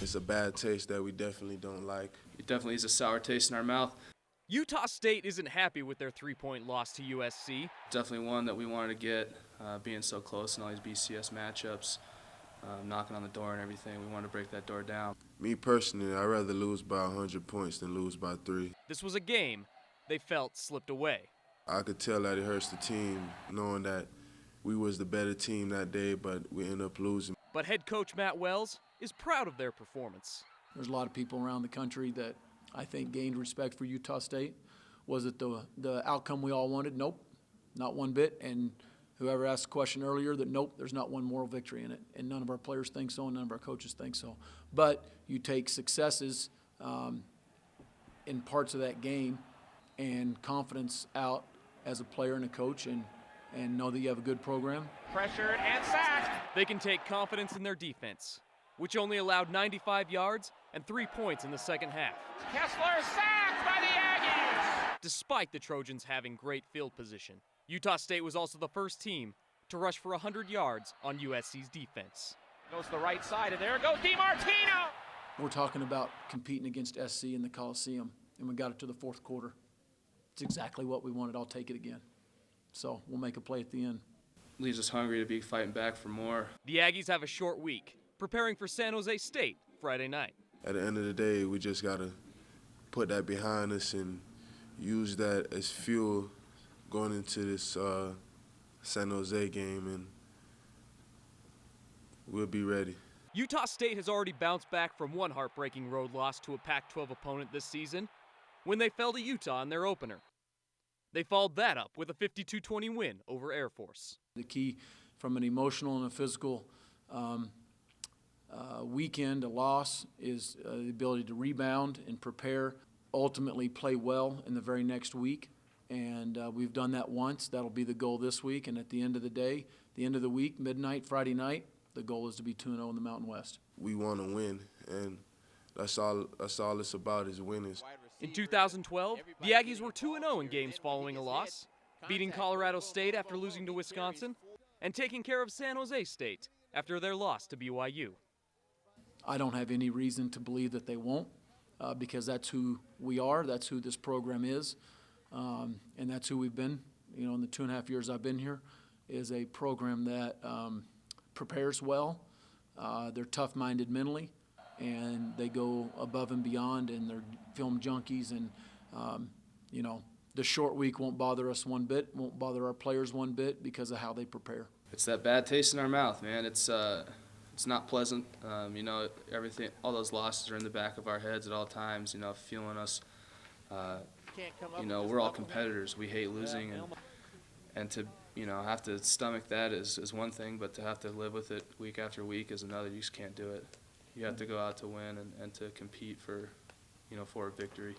It's a bad taste that we definitely don't like. It definitely is a sour taste in our mouth. Utah State isn't happy with their 3-point loss to USC. Definitely one that we wanted to get, being so close in all these BCS matchups, knocking on the door and everything. We wanted to break that door down. Me personally, I'd rather lose by 100 points than lose by 3. This was a game they felt slipped away. I could tell that it hurts the team knowing that we was the better team that day, but we ended up losing. But head coach Matt Wells is proud of their performance. There's a lot of people around the country that I think gained respect for Utah State. Was it the outcome we all wanted? Nope, not one bit. And whoever asked the question earlier, that nope, there's not one moral victory in it. And none of our players think so, and none of our coaches think so. But you take successes in parts of that game and confidence out as a player and a coach, and know that you have a good program. Pressured and sacked. They can take confidence in their defense, which only allowed 95 yards and 3 points in the second half. Kessler sacked by the Aggies. Despite the Trojans having great field position, Utah State was also the first team to rush for 100 yards on USC's defense. Goes to the right side, and there goes DiMartino. We're talking about competing against SC in the Coliseum, and we got it to the fourth quarter. It's exactly what we wanted. I'll take it again. So we'll make a play at the end. Leaves us hungry to be fighting back for more. The Aggies have a short week, preparing for San Jose State Friday night. At the end of the day, we just got to put that behind us and use that as fuel going into this San Jose game, and we'll be ready. Utah State has already bounced back from one heartbreaking road loss to a Pac-12 opponent this season when they fell to Utah in their opener. They followed that up with a 52-20 win over Air Force. The key from an emotional and a physical weekend, a loss, is the ability to rebound and prepare, ultimately play well in the very next week. And we've done that once. That'll be the goal this week. And at the end of the day, the end of the week, midnight, Friday night, the goal is to be 2-0 in the Mountain West. We want to win, and that's all it's about, is winning. In 2012, the Aggies were 2-0 in games following a loss, beating Colorado State after losing to Wisconsin, and taking care of San Jose State after their loss to BYU. I don't have any reason to believe that they won't, because that's who we are, that's who this program is, and that's who we've been. You know, in the 2.5 years I've been here, is a program that prepares well. They're tough-minded mentally, and they go above and beyond, and they're film junkies, and you know, the short week won't bother us one bit, won't bother our players one bit because of how they prepare. It's that bad taste in our mouth, man. It's not pleasant. You know, everything, all those losses are in the back of our heads at all times. You know, feeling us. You know, we're all competitors. We hate losing, and to have to stomach that is one thing, but to have to live with it week after week is another. You just can't do it. You have to go out to win and to compete for a victory.